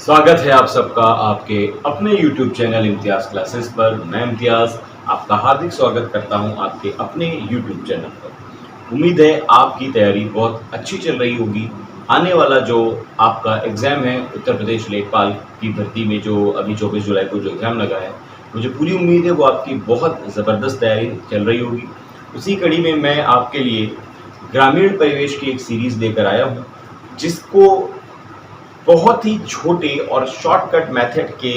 स्वागत है आप सबका आपके अपने YouTube चैनल इम्तियाज़ क्लासेस पर। मैं इम्तियाज़ आपका हार्दिक स्वागत करता हूं आपके अपने YouTube चैनल पर। उम्मीद है आपकी तैयारी बहुत अच्छी चल रही होगी। आने वाला जो आपका एग्ज़ाम है उत्तर प्रदेश लेखपाल की भर्ती में, जो अभी 24 जुलाई को जो एग्ज़ाम लगा है, मुझे पूरी उम्मीद है वो आपकी बहुत ज़बरदस्त तैयारी चल रही होगी। उसी कड़ी में मैं आपके लिए ग्रामीण परिवेश की एक सीरीज़ लेकर आया हूँ, जिसको बहुत ही छोटे और शॉर्टकट मेथड के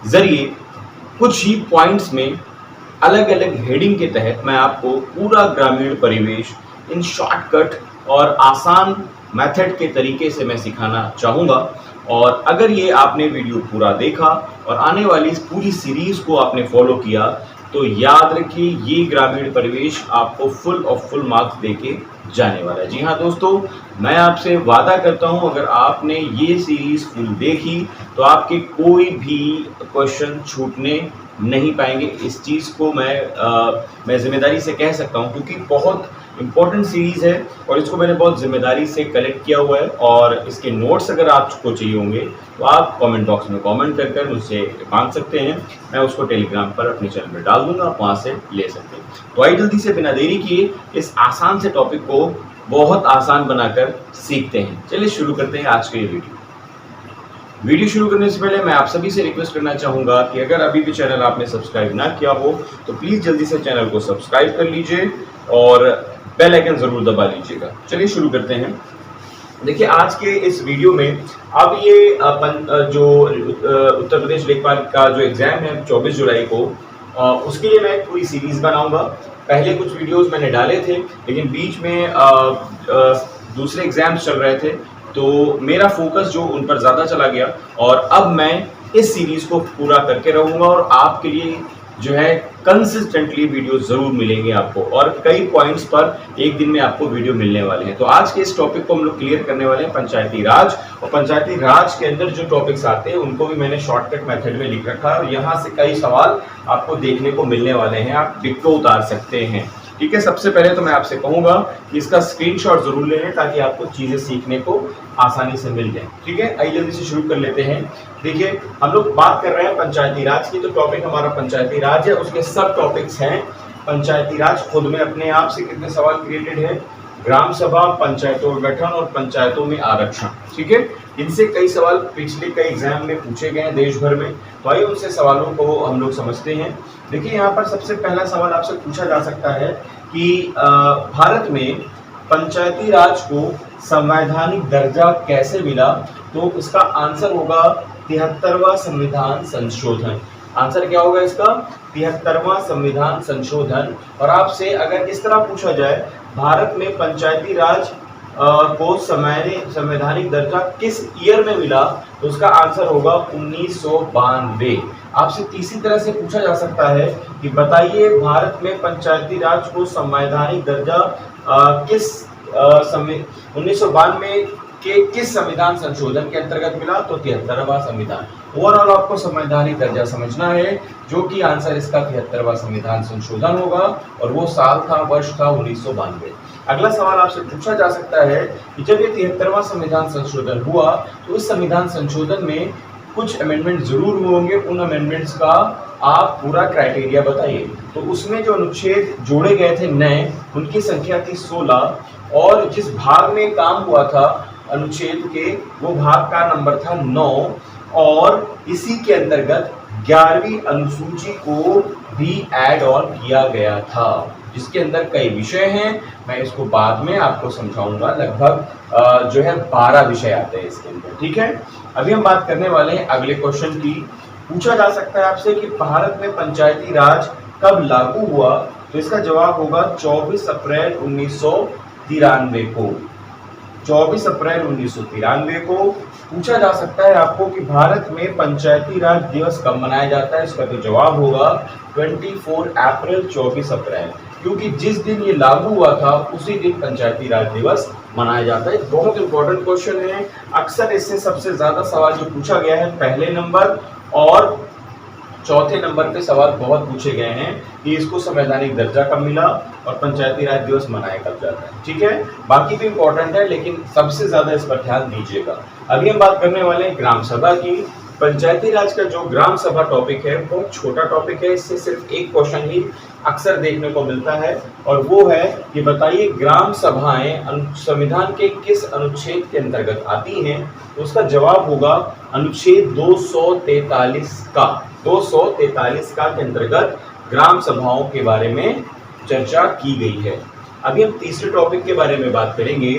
ज़रिए कुछ ही पॉइंट्स में अलग-अलग हेडिंग के तहत मैं आपको पूरा ग्रामीण परिवेश इन शॉर्टकट और आसान मेथड के तरीके से मैं सिखाना चाहूँगा। और अगर ये आपने वीडियो पूरा देखा और आने वाली इस पूरी सीरीज़ को आपने फॉलो किया, तो याद रखिए ये ग्रामीण परिवेश आपको फुल और फुल मार्क्स देके जाने वाला है। जी हाँ दोस्तों, मैं आपसे वादा करता हूँ अगर आपने ये सीरीज़ फुल देखी तो आपके कोई भी क्वेश्चन छूटने नहीं पाएंगे। इस चीज़ को मैं ज़िम्मेदारी से कह सकता हूँ, क्योंकि बहुत इम्पोर्टेंट सीरीज़ है और इसको मैंने बहुत ज़िम्मेदारी से कलेक्ट किया हुआ है। और इसके नोट्स अगर आपको चाहिए होंगे तो आप कमेंट बॉक्स में कमेंट कर मुझसे मांग सकते हैं। मैं उसको टेलीग्राम पर अपने चैनल पर डाल दूंगा, आप वहाँ से ले सकते हैं। तो आइए जल्दी से बिना देरी किए इस आसान से टॉपिक को बहुत आसान बनाकर सीखते हैं। चलिए शुरू करते हैं आज का ये वीडियो शुरू करने से पहले मैं आप सभी से रिक्वेस्ट करना चाहूँगा कि अगर अभी भी चैनल आपने सब्सक्राइब ना किया हो तो प्लीज़ जल्दी से चैनल को सब्सक्राइब कर लीजिए और बेल आइकन ज़रूर दबा लीजिएगा। चलिए शुरू करते हैं। देखिए आज के इस वीडियो में अब ये जो उत्तर प्रदेश लेखपाल का जो एग्ज़ाम है 24 जुलाई को, उसके लिए मैं एक पूरी सीरीज़ बनाऊंगा। पहले कुछ वीडियोस मैंने डाले थे, लेकिन बीच में दूसरे एग्ज़ाम्स चल रहे थे, तो मेरा फोकस जो उन पर ज़्यादा चला गया और अब मैं इस सीरीज़ को पूरा करके रहूँगा और आपके लिए जो है कंसिस्टेंटली वीडियो ज़रूर मिलेंगे आपको, और कई पॉइंट्स पर एक दिन में आपको वीडियो मिलने वाले हैं। तो आज के इस टॉपिक को हम लोग क्लियर करने वाले हैं पंचायती राज, और पंचायती राज के अंदर जो टॉपिक्स आते हैं उनको भी मैंने शॉर्टकट मेथड में लिख रखा है और यहाँ से कई सवाल आपको देखने को मिलने वाले हैं, आप डिक्टो उतार सकते हैं। ठीक है, सबसे पहले तो मैं आपसे कहूंगा कि इसका स्क्रीनशॉट जरूर ले लें ताकि आपको चीजें सीखने को आसानी से मिल जाए। ठीक है, आइए जल्दी से शुरू कर लेते हैं। देखिए हम लोग बात कर रहे हैं पंचायती राज की, तो टॉपिक हमारा पंचायती राज है, उसके सब टॉपिक्स हैं। पंचायती राज खुद में अपने आप से कितने सवाल क्रिएटेड है, ग्राम सभा, पंचायतों का गठन और पंचायतों में आरक्षण। ठीक है, इनसे कई सवाल पिछले कई एग्जाम में पूछे गए हैं देश भर में, तो आइए उनसे सवालों को हम लोग समझते हैं। देखिए यहाँ पर सबसे पहला सवाल आपसे पूछा जा सकता है कि भारत में पंचायती राज को संवैधानिक दर्जा कैसे मिला, तो इसका आंसर होगा 73वां संविधान संशोधन। आंसर क्या होगा इसका, 73वां संविधान संशोधन। और आपसे अगर इस तरह पूछा जाए भारत में पंचायती राज को संवैधानिक दर्जा किस ईयर में मिला, तो उसका आंसर होगा 1992। आपसे तीसरी तरह से पूछा जा सकता है कि बताइए भारत में पंचायती राज को संवैधानिक दर्जा किस 1992 के किस संविधान संशोधन के अंतर्गत मिला, तो 73वां संविधान। ओवरऑल आपको संवैधानिक दर्जा समझना है, जो कि आंसर इसका 73वां संविधान संशोधन होगा, और वो साल था, वर्ष था 1992। अगला सवाल आपसे पूछा जा सकता है कि जब ये 73वां संविधान संशोधन हुआ तो इस संविधान संशोधन में कुछ अमेंडमेंट जरूर हुए होंगे, उन अमेंडमेंट्स का आप पूरा क्राइटेरिया बताइए। तो उसमें जो अनुच्छेद जोड़े गए थे नए, उनकी संख्या थी 16, और जिस भाग में काम हुआ था अनुच्छेद के, वो भाग का नंबर था 9, और इसी के अंतर्गत 11वीं अनुसूची को भी ऐड ऑन किया गया था, जिसके अंदर कई विषय हैं। मैं इसको बाद में आपको समझाऊंगा। लगभग जो है 12 विषय आते हैं इसके अंदर। ठीक है, अभी हम बात करने वाले हैं अगले क्वेश्चन की। पूछा जा सकता है आपसे कि भारत में पंचायती राज कब लागू हुआ, तो इसका जवाब होगा 24 अप्रैल 1993 को। 24 अप्रैल 1993 को। पूछा जा सकता है आपको कि भारत में पंचायती राज दिवस कब मनाया जाता है, इसका तो जवाब होगा 24 अप्रैल, 24 अप्रैल, क्योंकि जिस दिन ये लागू हुआ था उसी दिन पंचायती राज दिवस मनाया जाता है। बहुत इंपॉर्टेंट क्वेश्चन है, अक्सर इससे सबसे ज्यादा सवाल जो पूछा गया है पहले नंबर और चौथे नंबर पे सवाल बहुत पूछे गए हैं कि इसको संवैधानिक दर्जा कब मिला और पंचायती राज दिवस मनाया कब जाता है। ठीक है, बाकी भी इंपॉर्टेंट है लेकिन सबसे ज्यादा इस पर ध्यान दीजिएगा। अभी हम बात करने वाले हैं ग्राम सभा की। पंचायती राज का जो ग्राम सभा टॉपिक है बहुत छोटा टॉपिक है, इससे सिर्फ एक क्वेश्चन ही अक्सर देखने को मिलता है और वो है कि बताइए ग्राम सभाएं संविधान के किस अनुच्छेद के अंतर्गत आती हैं। तो उसका जवाब होगा अनुच्छेद 243 का 243 का के अंतर्गत ग्राम सभाओं के बारे में चर्चा की गई है। अभी हम तीसरे टॉपिक के बारे में बात करेंगे,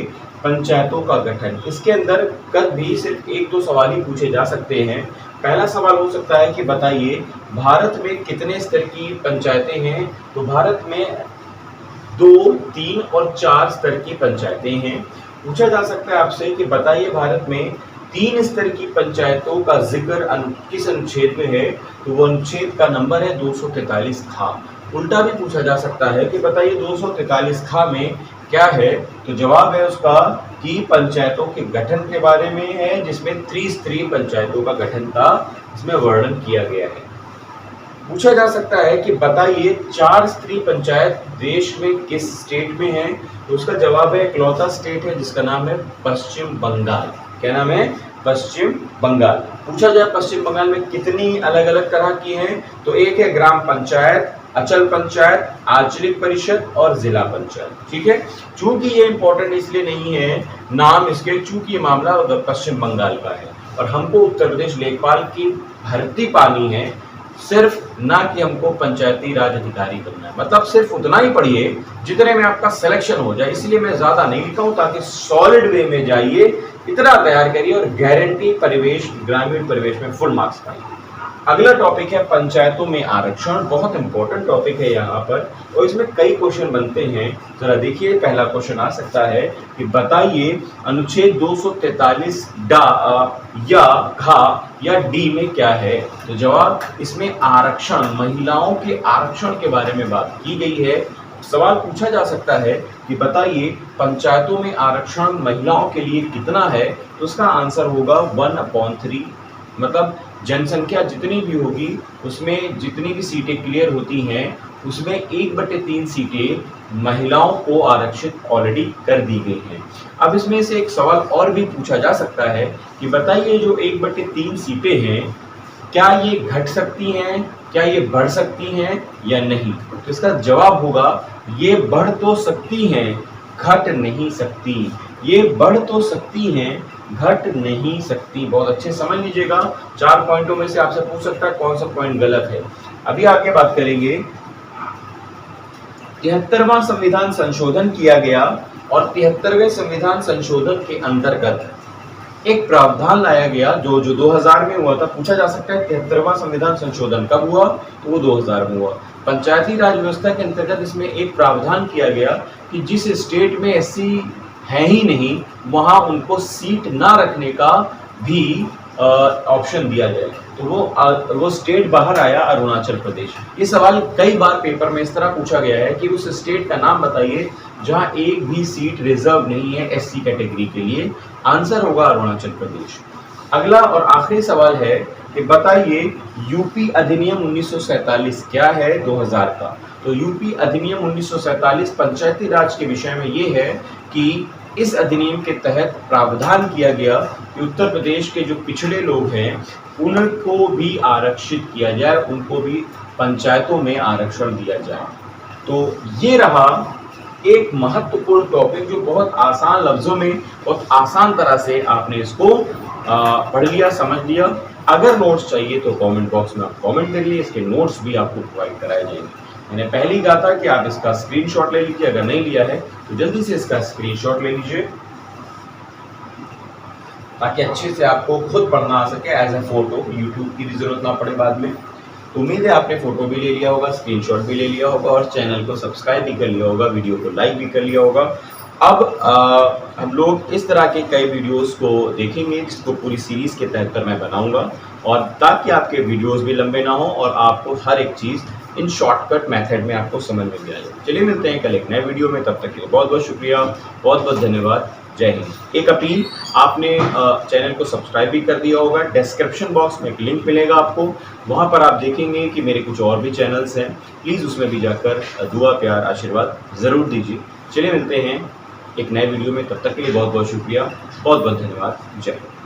पंचायतों का गठन। इसके अंदर कल भी सिर्फ एक दो सवाल ही पूछे जा सकते हैं। पहला सवाल हो सकता है कि बताइए भारत में कितने स्तर की पंचायतें हैं। तो भारत में 2, 3 और 4 स्तर की पंचायतें हैं। पूछा जा सकता है आपसे कि बताइए भारत में 3 स्तर की पंचायतों का जिक्र किस अनुच्छेद में है। तो वो अनुच्छेद का नंबर है 243 खा। उल्टा भी पूछा जा सकता है कि बताइए 243 खा में क्या है। तो जवाब है उसका कि पंचायतों के गठन के बारे में है, जिसमें त्रिस्तरीय पंचायतों का गठन का इसमें वर्णन किया गया है। पूछा जा सकता है कि बताइए 4 स्तरीय पंचायत देश में किस स्टेट में है। तो उसका जवाब है इकलौता स्टेट है जिसका नाम है पश्चिम बंगाल। क्या नाम है? पश्चिम बंगाल। पूछा जाए पश्चिम बंगाल में कितनी अलग अलग तरह की हैं। तो एक है ग्राम पंचायत, अचल पंचायत, आंचलिक परिषद और जिला पंचायत। ठीक है, चूंकि ये इंपॉर्टेंट इसलिए नहीं है नाम इसके, चूंकि ये मामला पश्चिम बंगाल का है और हमको उत्तर प्रदेश लेखपाल की भर्ती पानी है, सिर्फ ना कि हमको पंचायती राज अधिकारी बनना है। मतलब सिर्फ उतना ही पढ़िए जितने में आपका सिलेक्शन हो जाए, इसलिए मैं ज्यादा नहीं लिखा हूं ताकि सॉलिड वे में जाइए, इतना तैयार करिए और गारंटी परिवेश ग्रामीण परिवेश में फुल मार्क्स पाइए। अगला टॉपिक है पंचायतों में आरक्षण। बहुत इंपॉर्टेंट टॉपिक है यहाँ पर और इसमें कई क्वेश्चन बनते हैं। जरा देखिए, पहला क्वेश्चन आ सकता है कि बताइए अनुच्छेद 243 या घ या डी में क्या है। तो जवाब इसमें आरक्षण, महिलाओं के आरक्षण के बारे में बात की गई है। सवाल पूछा जा सकता है कि बताइए पंचायतों में आरक्षण महिलाओं के लिए कितना है। तो उसका आंसर होगा 1/3। मतलब जनसंख्या जितनी भी होगी उसमें जितनी भी सीटें क्लियर होती हैं उसमें 1/3 सीटें महिलाओं को आरक्षित ऑलरेडी कर दी गई हैं। अब इसमें से एक सवाल और भी पूछा जा सकता है कि बताइए जो 1/3 सीटें हैं क्या ये घट सकती हैं, क्या ये बढ़ सकती हैं या नहीं। तो इसका जवाब होगा ये बढ़ तो सकती हैं, घट नहीं सकती। ये बढ़ तो सकती हैं, घट नहीं सकती। बहुत अच्छे समझ लीजिएगा, 4 पॉइंटों में से आपसे पूछ सकता है कौन सा पॉइंट गलत है। अभी आगे बात करेंगे, 73वां संविधान संशोधन किया गया और 73वें संविधान संशोधन के अंतर्गत एक प्रावधान लाया गया जो 2000 में हुआ था। पूछा जा सकता है 73वां संविधान संशोधन कब हुआ। तो वो 2000 में हुआ। पंचायती राज व्यवस्था के अंतर्गत इसमें एक प्रावधान किया गया कि जिस स्टेट में एससी है ही नहीं वहां उनको सीट ना रखने का भी ऑप्शन दिया जाए। तो वो स्टेट बाहर आया अरुणाचल प्रदेश। ये सवाल कई बार पेपर में इस तरह पूछा गया है कि उस स्टेट का नाम बताइए जहां एक भी सीट रिजर्व नहीं है एससी कैटेगरी के लिए। आंसर होगा अरुणाचल प्रदेश। अगला और आखिरी सवाल है कि बताइए यूपी अधिनियम 1947 क्या है 2000 का। तो यूपी अधिनियम 1947 पंचायती राज के विषय में ये है कि इस अधिनियम के तहत प्रावधान किया गया कि उत्तर प्रदेश के जो पिछड़े लोग हैं उनको भी आरक्षित किया जाए, उनको भी पंचायतों में आरक्षण दिया जाए। तो ये रहा एक महत्वपूर्ण टॉपिक जो बहुत आसान लफ्जों में, बहुत आसान तरह से आपने इसको पढ़ लिया, समझ लिया। अगर नोट्स चाहिए तो कमेंट बॉक्स में आप कमेंट करिए, इसके नोट्स भी आपको प्रोवाइड कराए जाएंगे। मैंने पहले ही कहा था कि आप इसका स्क्रीनशॉट ले लीजिए, अगर नहीं लिया है तो जल्दी से इसका स्क्रीनशॉट ले लीजिए ताकि अच्छे से आपको खुद पढ़ना आ सके एज ए फोटो, यूट्यूब की भी जरूरत ना पड़े बाद में। तो उम्मीद है आपने फोटो भी ले लिया होगा, स्क्रीनशॉट भी ले लिया होगा और चैनल को सब्सक्राइब भी कर लिया होगा, वीडियो को लाइक भी कर लिया होगा। अब हम लोग इस तरह के कई वीडियोस को देखेंगे जिसको पूरी सीरीज के तहत पर मैं बनाऊंगा और ताकि आपके वीडियोस भी लंबे ना हो और आपको हर एक चीज़ इन शॉर्टकट मेथड में आपको समझ में भी आ जाए। चलिए मिलते हैं कल एक नए वीडियो में, तब तक के लिए बहुत बहुत शुक्रिया, बहुत बहुत धन्यवाद। जय हिंद। एक अपील, आपने चैनल को सब्सक्राइब भी कर दिया होगा। डिस्क्रिप्शन बॉक्स में एक लिंक मिलेगा आपको, वहाँ पर आप देखेंगे कि मेरे कुछ और भी चैनल्स हैं। प्लीज़ उसमें भी जाकर दुआ, प्यार, आशीर्वाद ज़रूर दीजिए। चलिए मिलते हैं एक नए वीडियो में, तब तक के लिए बहुत बहुत शुक्रिया, बहुत बहुत धन्यवाद। जय हिंद।